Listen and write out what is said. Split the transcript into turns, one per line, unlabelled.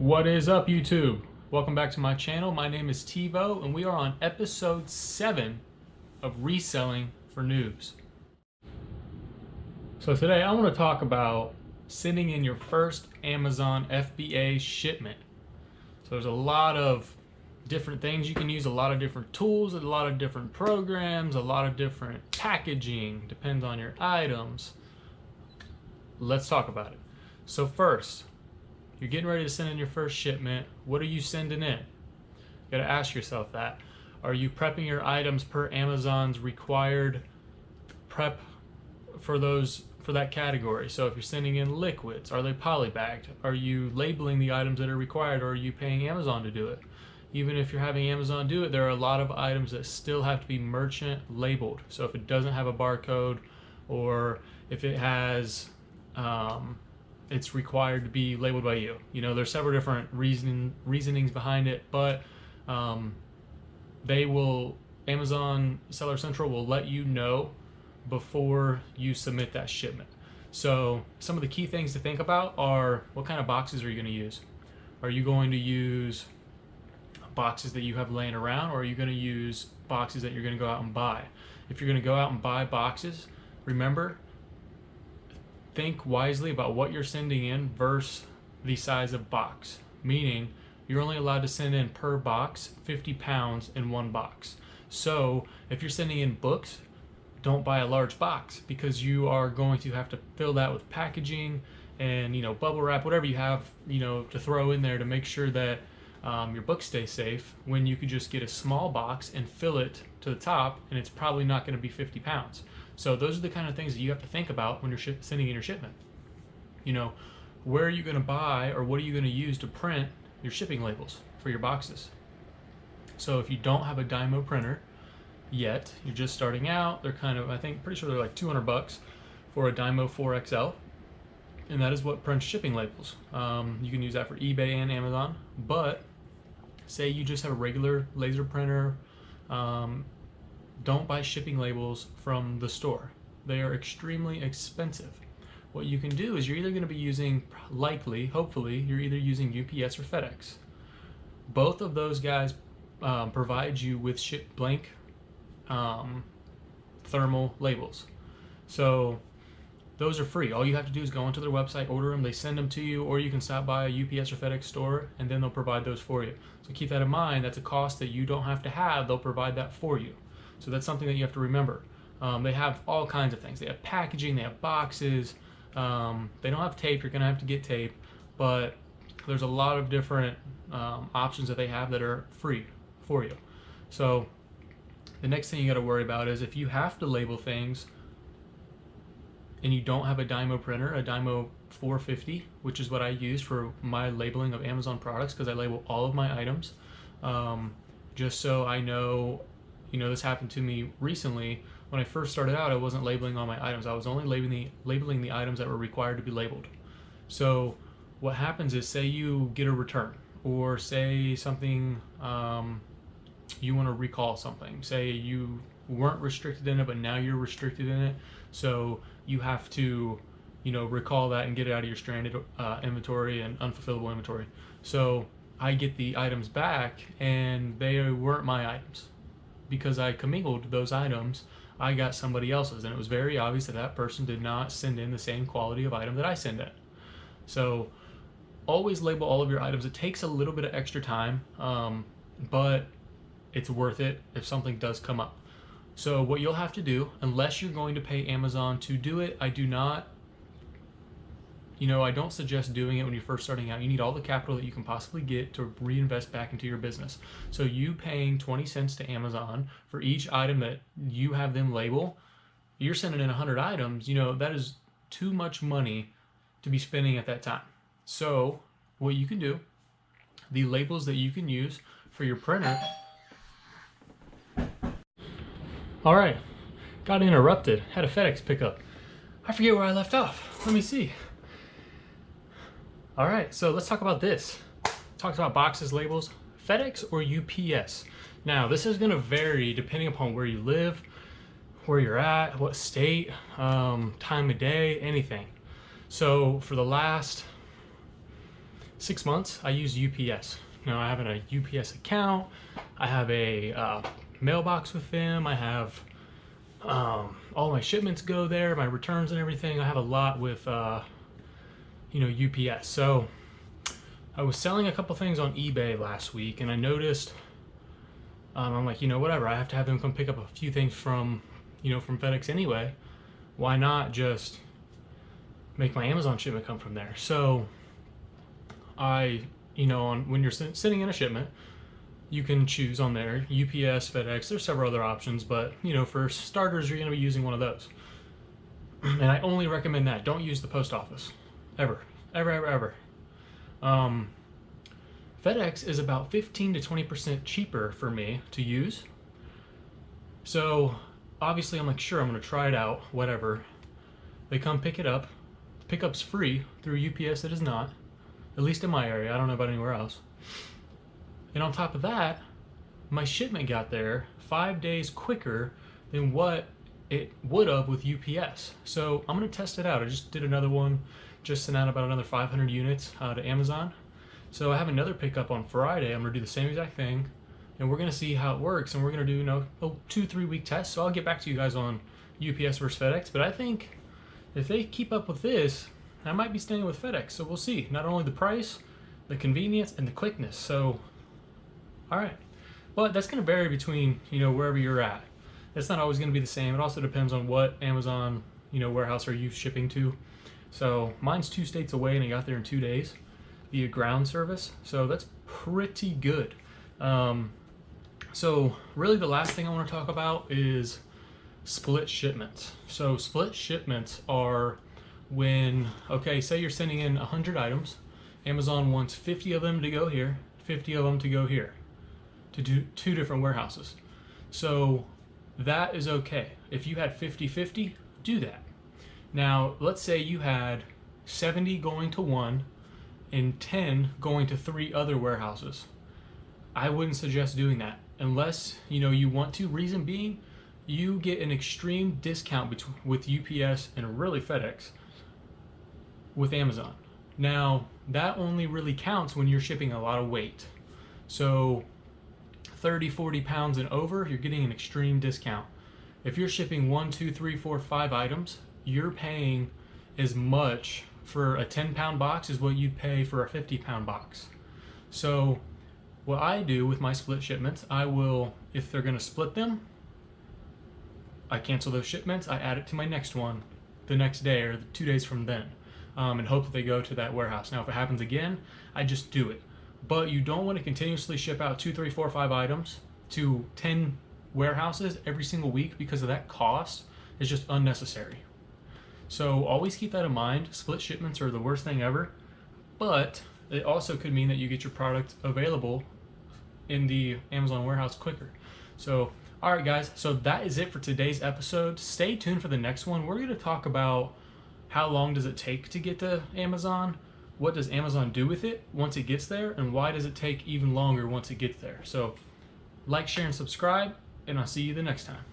What is up, YouTube? Welcome back to my channel. My name is T-VOE and we are on episode 7 of Reselling for Noobs. So today I want to talk about sending in your first Amazon FBA shipment. So there's a lot of different things you can use, a lot of different tools, a lot of different programs, a lot of different packaging, depends on your items. Let's talk about it. So first, you're getting ready to send in your first shipment. What are you sending in? You gotta ask yourself that. Are you prepping your items per Amazon's required prep for that category? So if you're sending in liquids, are they polybagged? Are you labeling the items that are required, or are you paying Amazon to do it? Even if you're having Amazon do it, there are a lot of items that still have to be merchant labeled. So if it doesn't have a barcode, or if it has it's required to be labeled by you. You know, there's several different reasonings behind it, but Amazon Seller Central will let you know before you submit that shipment. So some of the key things to think about are, what kind of boxes are you going to use? Are you going to use boxes that you have laying around, or are you going to use boxes that you're going to go out and buy? If you're going to go out and buy boxes, remember, think wisely about what you're sending in versus the size of box. Meaning, you're only allowed to send in per box 50 pounds in one box. So if you're sending in books, don't buy a large box, because you are going to have to fill that with packaging and, you know, bubble wrap, whatever you have, you know, to throw in there to make sure that your books stay safe, when you could just get a small box and fill it to the top, and it's probably not going to be 50 pounds. So those are the kind of things that you have to think about when you're sending in your shipment. You know, where are you going to buy, or what are you going to use to print your shipping labels for your boxes? So if you don't have a Dymo printer yet, you're just starting out, they're kind of, pretty sure they're like 200 bucks for a Dymo 4XL. And that is what prints shipping labels. You can use that for eBay and Amazon, but say you just have a regular laser printer, don't buy shipping labels from the store. They are extremely expensive. What you can do is, you're either going to be using, hopefully, you're either using UPS or FedEx. Both of those guys provide you with blank thermal labels. So those are free. All you have to do is go onto their website, order them, they send them to you, or you can stop by a UPS or FedEx store and then they'll provide those for you. So keep that in mind. That's a cost that you don't have to have. They'll provide that for you. So that's something that you have to remember. They have all kinds of things. They have packaging, they have boxes. They don't have tape. You're going to have to get tape, but there's a lot of different options that they have that are free for you. So the next thing you got to worry about is, if you have to label things and you don't have a Dymo printer, a Dymo 450, which is what I use for my labeling of Amazon products, because I label all of my items, just so I know. You know, this happened to me recently. When I first started out, I wasn't labeling all my items. I was only labeling the items that were required to be labeled. So what happens is, say you get a return, or say something, you want to recall something. Say you weren't restricted in it, but now you're restricted in it. So you have to, you know, recall that and get it out of your stranded inventory and unfulfillable inventory. So I get the items back, and they weren't my items. Because I commingled those items, I got somebody else's, and it was very obvious that that person did not send in the same quality of item that I send in. So always label all of your items. It takes a little bit of extra time, but it's worth it if something does come up. So what you'll have to do, unless you're going to pay Amazon to do it, I don't suggest doing it when you're first starting out. You need all the capital that you can possibly get to reinvest back into your business. So you paying 20 cents to Amazon for each item that you have them label, you're sending in 100 items, you know, that is too much money to be spending at that time. So what you can do, the labels that you can use for your printer. All right, got interrupted, had a FedEx pickup. I forget where I left off. Let me see. All right, so let's talk about this. Talked about boxes, labels, FedEx or UPS. Now, this is gonna vary depending upon where you live, where you're at, what state, time of day, anything. So for the last 6 months, I use UPS. Now I have a UPS account. I have a mailbox with them. I have all my shipments go there, my returns and everything. I have a lot with UPS. So I was selling a couple things on eBay last week, and I noticed I'm like, whatever. I have to have them come pick up a few things from from FedEx anyway. Why not just make my Amazon shipment come from there? So when you're sending in a shipment, you can choose on there UPS, FedEx. There's several other options, but for starters, you're going to be using one of those. And I only recommend that. Don't use the post office, ever. FedEx is about 15 to 20% cheaper for me to use. So obviously, I'm like, sure, I'm going to try it out. Whatever. They come pick it up. Pickup's free. Through UPS, it is not. At least in my area. I don't know about anywhere else. And on top of that, my shipment got there 5 days quicker than what it would have with UPS. So I'm going to test it out. I just did another one, just sent out about another 500 units to Amazon. So I have another pickup on Friday. I'm going to do the same exact thing, and we're going to see how it works. And we're going to do a 2-3 week test. So I'll get back to you guys on UPS versus FedEx. But I think if they keep up with this, I might be staying with FedEx. So we'll see. Not only the price, the convenience, and the quickness. So all right, but that's going to vary between wherever you're at. It's not always going to be the same. It also depends on what Amazon warehouse are you shipping to. So mine's 2 states away, and I got there in 2 days via ground service. So that's pretty good. So really, the last thing I want to talk about is split shipments. So split shipments are when, okay, say you're sending in 100 items. Amazon wants 50 of them to go here, 50 of them to go here, to do 2 different warehouses. So that is okay. If you had 50-50, do that. Now, let's say you had 70 going to one and 10 going to 3 other warehouses. I wouldn't suggest doing that unless you want to. Reason being, you get an extreme discount with UPS and really FedEx with Amazon. Now, that only really counts when you're shipping a lot of weight. So 30-40 pounds and over, you're getting an extreme discount. If you're shipping 1, 2, 3, 4, 5 items, you're paying as much for a 10-pound box as what you'd pay for a 50-pound box. So what I do with my split shipments, I will, if they're going to split them, I cancel those shipments, I add it to my next one the next day or 2 days from then, and hope that they go to that warehouse. Now, if it happens again, I just do it. But you don't want to continuously ship out 2, 3, 4, 5 items to 10 warehouses every single week, because of that cost is just unnecessary. So always keep that in mind. Split shipments are the worst thing ever, but it also could mean that you get your product available in the Amazon warehouse quicker. So, all right, guys. So that is it for today's episode. Stay tuned for the next one. We're going to talk about how long does it take to get to Amazon, what does Amazon do with it once it gets there, and why does it take even longer once it gets there. So like, share, and subscribe, and I'll see you the next time.